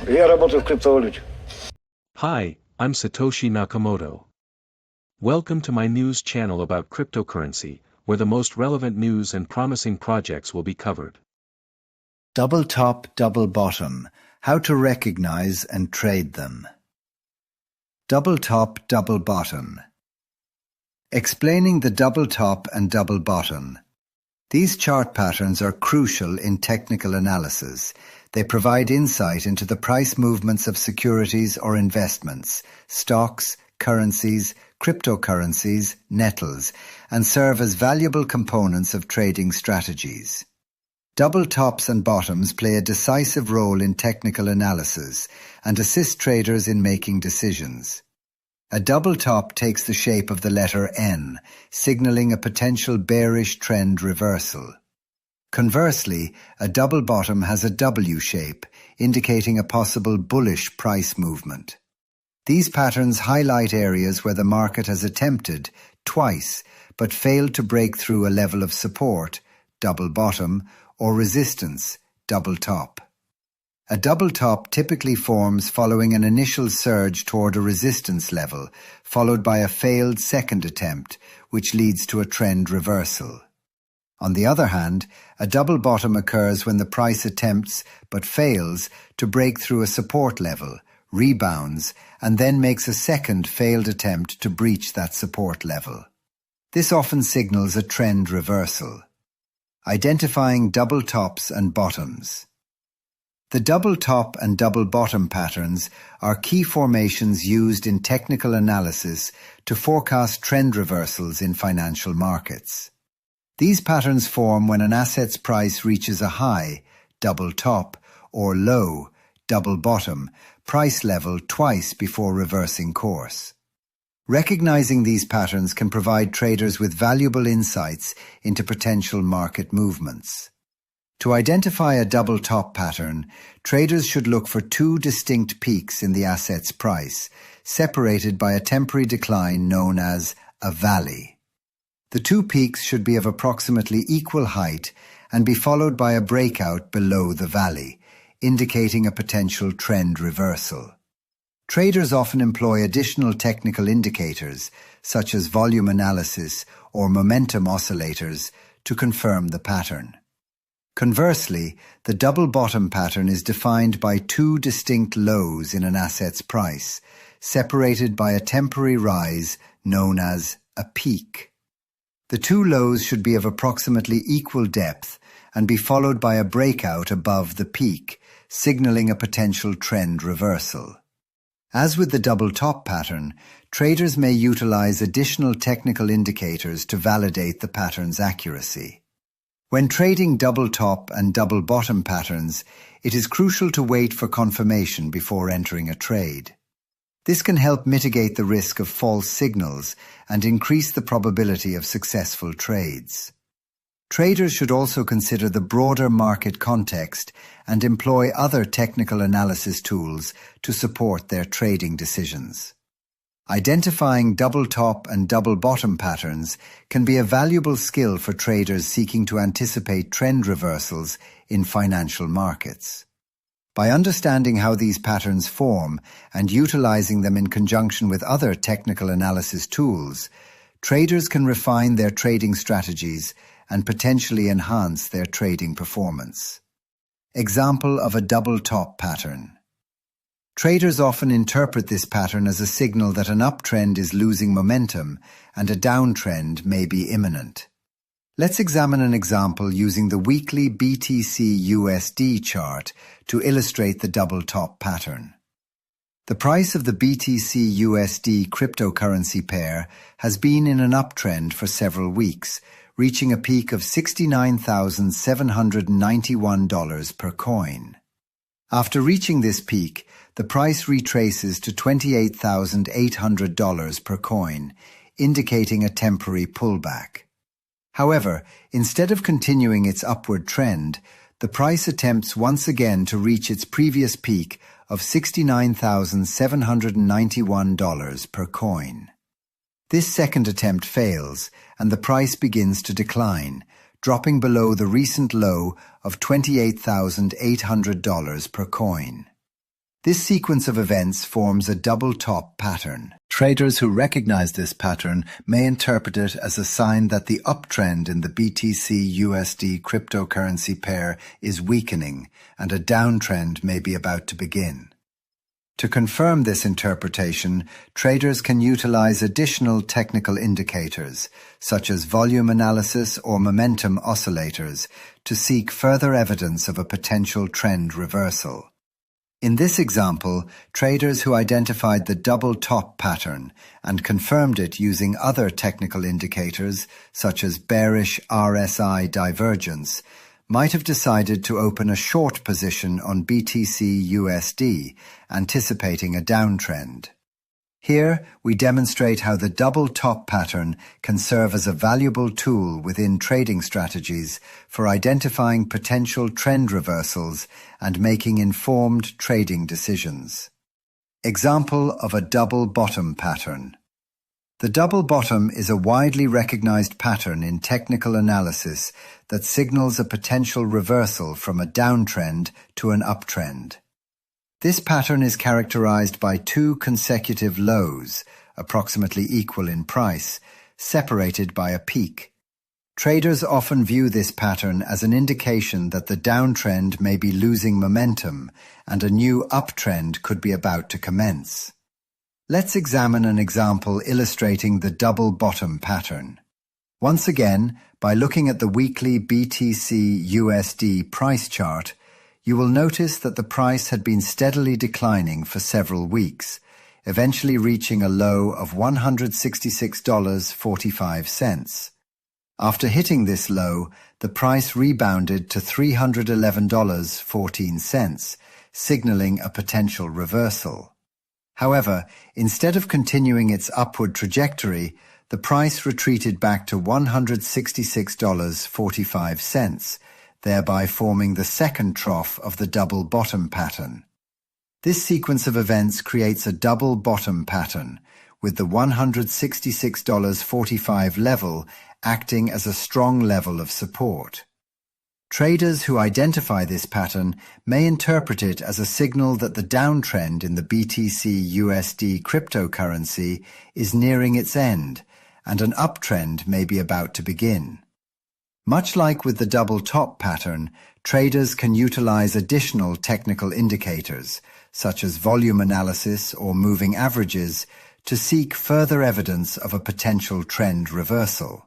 Я работаю в криптовалюте. Hi, I'm Satoshi Nakamoto. Welcome to my news channel about cryptocurrency, where the most relevant news and promising projects will be covered. Double top, double bottom. How to recognize and trade them. Double top, double bottom. Explaining the double top and double bottom. These chart patterns are crucial in technical analysis. They provide insight into the price movements of securities or investments, stocks, currencies, cryptocurrencies, metals, and serve as valuable components of trading strategies. Double tops and bottoms play a decisive role in technical analysis and assist traders in making decisions. A double top takes the shape of the letter N, signaling a potential bearish trend reversal. Conversely, a double bottom has a W shape, indicating a possible bullish price movement. These patterns highlight areas where the market has attempted, twice, but failed to break through a level of support, double bottom, or resistance, double top. A double top typically forms following an initial surge toward a resistance level, followed by a failed second attempt, which leads to a trend reversal. On the other hand, a double bottom occurs when the price attempts, but fails, to break through a support level, rebounds, and then makes a second failed attempt to breach that support level. This often signals a trend reversal. Identifying double tops and bottoms. The double top and double bottom patterns are key formations used in technical analysis to forecast trend reversals in financial markets. These patterns form when an asset's price reaches a high, double top, or low, double bottom, price level twice before reversing course. Recognizing these patterns can provide traders with valuable insights into potential market movements. To identify a double top pattern, traders should look for two distinct peaks in the asset's price, separated by a temporary decline known as a valley. The two peaks should be of approximately equal height and be followed by a breakout below the valley, indicating a potential trend reversal. Traders often employ additional technical indicators, such as volume analysis or momentum oscillators, to confirm the pattern. Conversely, the double bottom pattern is defined by two distinct lows in an asset's price, separated by a temporary rise known as a peak. The two lows should be of approximately equal depth and be followed by a breakout above the peak, signaling a potential trend reversal. As with the double top pattern, traders may utilize additional technical indicators to validate the pattern's accuracy. When trading double top and double bottom patterns, it is crucial to wait for confirmation before entering a trade. This can help mitigate the risk of false signals and increase the probability of successful trades. Traders should also consider the broader market context and employ other technical analysis tools to support their trading decisions. Identifying double top and double bottom patterns can be a valuable skill for traders seeking to anticipate trend reversals in financial markets. By understanding how these patterns form and utilizing them in conjunction with other technical analysis tools, traders can refine their trading strategies and potentially enhance their trading performance. Example of a double top pattern. Traders often interpret this pattern as a signal that an uptrend is losing momentum and a downtrend may be imminent. Let's examine an example using the weekly BTC-USD chart to illustrate the double top pattern. The price of the BTC-USD cryptocurrency pair has been in an uptrend for several weeks, reaching a peak of $69,791 per coin. After reaching this peak, the price retraces to $28,800 per coin, indicating a temporary pullback. However, instead of continuing its upward trend, the price attempts once again to reach its previous peak of $69,791 per coin. This second attempt fails, and the price begins to decline, dropping below the recent low of $28,800 per coin. This sequence of events forms a double top pattern. Traders who recognize this pattern may interpret it as a sign that the uptrend in the BTC-USD cryptocurrency pair is weakening and a downtrend may be about to begin. To confirm this interpretation, traders can utilize additional technical indicators, such as volume analysis or momentum oscillators, to seek further evidence of a potential trend reversal. In this example, traders who identified the double top pattern and confirmed it using other technical indicators, such as bearish RSI divergence, might have decided to open a short position on BTC-USD, anticipating a downtrend. Here, we demonstrate how the double top pattern can serve as a valuable tool within trading strategies for identifying potential trend reversals and making informed trading decisions. Example of a double bottom pattern. The double bottom is a widely recognized pattern in technical analysis that signals a potential reversal from a downtrend to an uptrend. This pattern is characterized by two consecutive lows, approximately equal in price, separated by a peak. Traders often view this pattern as an indication that the downtrend may be losing momentum and a new uptrend could be about to commence. Let's examine an example illustrating the double bottom pattern. Once again, by looking at the weekly BTC-USD price chart, you will notice that the price had been steadily declining for several weeks, eventually reaching a low of $166.45. After hitting this low, the price rebounded to $311.14, signaling a potential reversal. However, instead of continuing its upward trajectory, the price retreated back to $166.45, thereby forming the second trough of the double bottom pattern. This sequence of events creates a double bottom pattern, with the $166.45 level acting as a strong level of support. Traders who identify this pattern may interpret it as a signal that the downtrend in the BTC-USD cryptocurrency is nearing its end, and an uptrend may be about to begin. Much like with the double top pattern, traders can utilize additional technical indicators, such as volume analysis or moving averages, to seek further evidence of a potential trend reversal.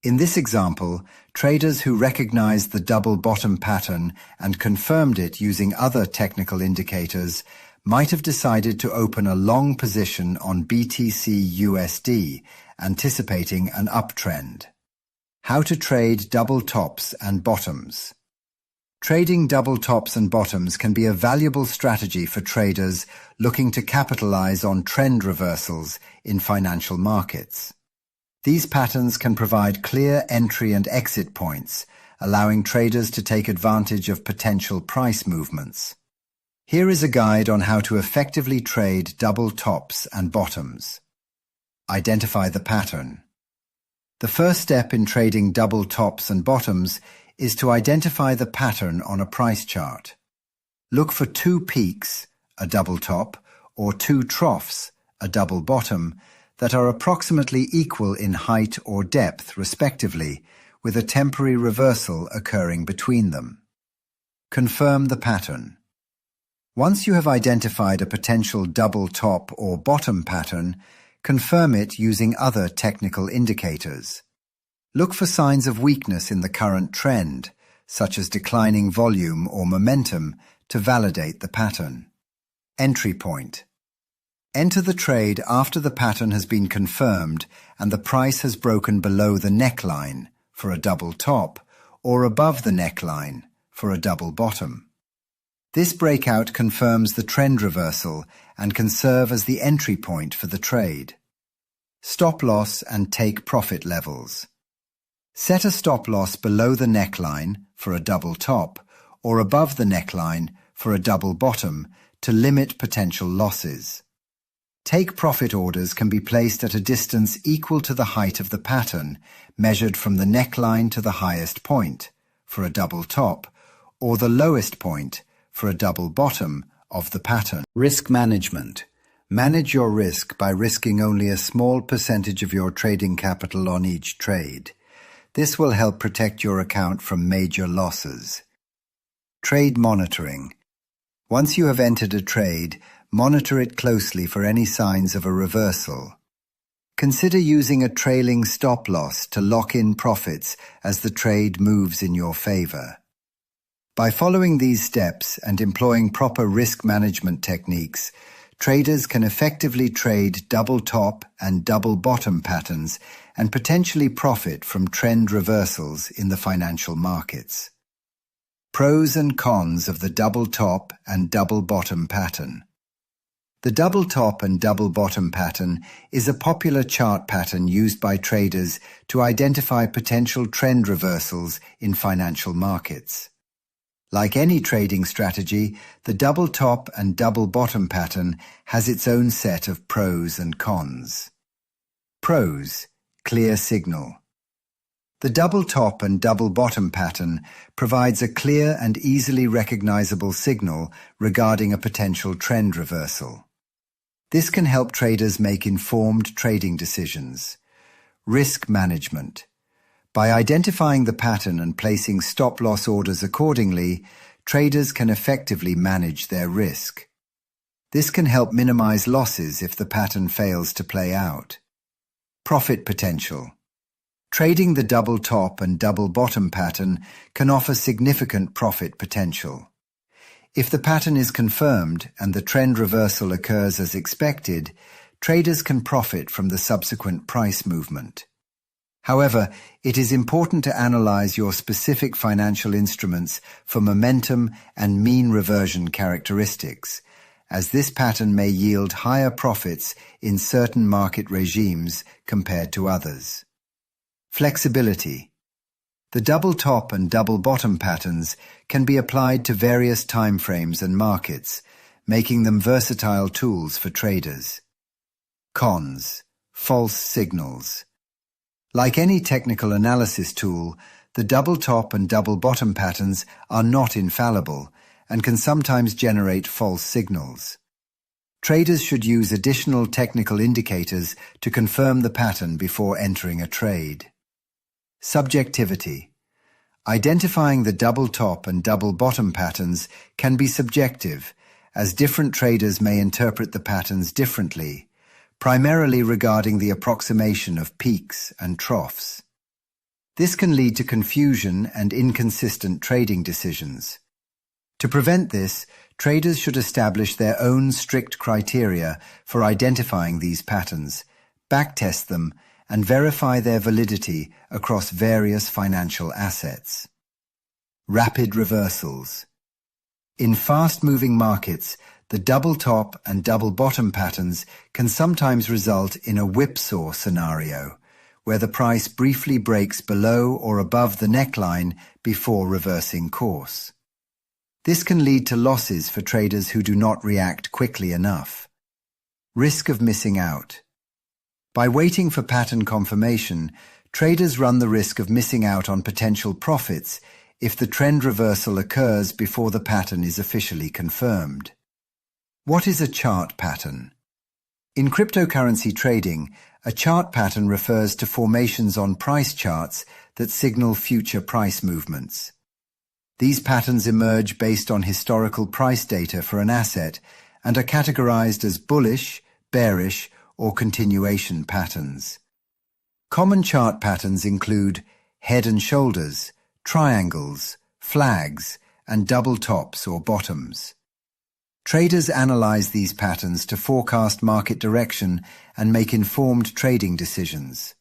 In this example, traders who recognized the double bottom pattern and confirmed it using other technical indicators might have decided to open a long position on BTC-USD, anticipating an uptrend. How to trade double tops and bottoms. Trading double tops and bottoms can be a valuable strategy for traders looking to capitalize on trend reversals in financial markets. These patterns can provide clear entry and exit points, allowing traders to take advantage of potential price movements. Here is a guide on how to effectively trade double tops and bottoms. Identify the pattern. The first step in trading double tops and bottoms is to identify the pattern on a price chart. Look for two peaks, a double top, or two troughs, a double bottom, that are approximately equal in height or depth, respectively, with a temporary reversal occurring between them. Confirm the pattern. Once you have identified a potential double top or bottom pattern, confirm it using other technical indicators. Look for signs of weakness in the current trend, such as declining volume or momentum, to validate the pattern. Entry point. Enter the trade after the pattern has been confirmed and the price has broken below the neckline for a double top or above the neckline for a double bottom. This breakout confirms the trend reversal and can serve as the entry point for the trade. Stop loss and take profit levels. Set a stop loss below the neckline for a double top or above the neckline for a double bottom to limit potential losses. Take profit orders can be placed at a distance equal to the height of the pattern, measured from the neckline to the highest point, for a double top, or the lowest point, for a double bottom, of the pattern. Risk management. Manage your risk by risking only a small percentage of your trading capital on each trade. This will help protect your account from major losses. Trade monitoring. Once you have entered a trade, monitor it closely for any signs of a reversal. Consider using a trailing stop loss to lock in profits as the trade moves in your favor. By following these steps and employing proper risk management techniques, traders can effectively trade double top and double bottom patterns and potentially profit from trend reversals in the financial markets. Pros and cons of the double top and double bottom pattern. The double top and double bottom pattern is a popular chart pattern used by traders to identify potential trend reversals in financial markets. Like any trading strategy, the double top and double bottom pattern has its own set of pros and cons. Pros: clear signal. The double top and double bottom pattern provides a clear and easily recognizable signal regarding a potential trend reversal. This can help traders make informed trading decisions. Risk management. By identifying the pattern and placing stop-loss orders accordingly, traders can effectively manage their risk. This can help minimize losses if the pattern fails to play out. Profit potential. Trading the double top and double bottom pattern can offer significant profit potential. If the pattern is confirmed and the trend reversal occurs as expected, traders can profit from the subsequent price movement. However, it is important to analyze your specific financial instruments for momentum and mean reversion characteristics, as this pattern may yield higher profits in certain market regimes compared to others. Flexibility. The double top and double bottom patterns can be applied to various timeframes and markets, making them versatile tools for traders. Cons: false signals. Like any technical analysis tool, the double top and double bottom patterns are not infallible and can sometimes generate false signals. Traders should use additional technical indicators to confirm the pattern before entering a trade. Subjectivity. Identifying the double top and double bottom patterns can be subjective, as different traders may interpret the patterns differently, primarily regarding the approximation of peaks and troughs. This can lead to confusion and inconsistent trading decisions. To prevent this, traders should establish their own strict criteria for identifying these patterns, backtest them, and verify their validity across various financial assets. Rapid reversals. In fast-moving markets, the double top and double bottom patterns can sometimes result in a whipsaw scenario, where the price briefly breaks below or above the neckline before reversing course. This can lead to losses for traders who do not react quickly enough. Risk of missing out. By waiting for pattern confirmation, traders run the risk of missing out on potential profits if the trend reversal occurs before the pattern is officially confirmed. What is a chart pattern? In cryptocurrency trading, a chart pattern refers to formations on price charts that signal future price movements. These patterns emerge based on historical price data for an asset and are categorized as bullish, bearish, or continuation patterns. Common chart patterns include head and shoulders, triangles, flags, and double tops or bottoms. Traders analyze these patterns to forecast market direction and make informed trading decisions.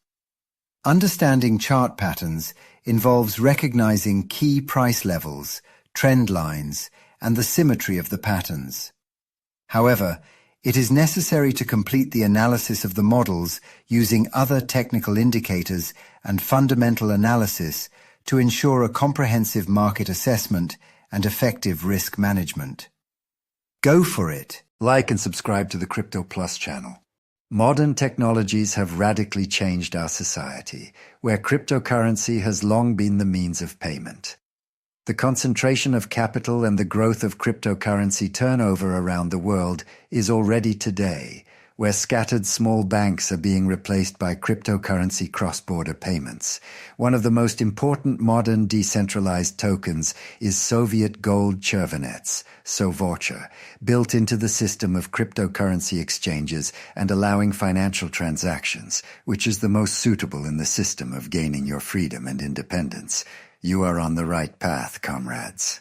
Understanding chart patterns involves recognizing key price levels, trend lines, and the symmetry of the patterns. However, it is necessary to complete the analysis of the models using other technical indicators and fundamental analysis to ensure a comprehensive market assessment and effective risk management. Go for it! Like and subscribe to the Crypto Plus channel. Modern technologies have radically changed our society, where cryptocurrency has long been the means of payment. The concentration of capital and the growth of cryptocurrency turnover around the world is already today, where scattered small banks are being replaced by cryptocurrency cross-border payments. One of the most important modern decentralized tokens is Soviet gold chervonets, SOVAUCHER, built into the system of cryptocurrency exchanges and allowing financial transactions, which is the most suitable in the system of gaining your freedom and independence. You are on the right path, comrades.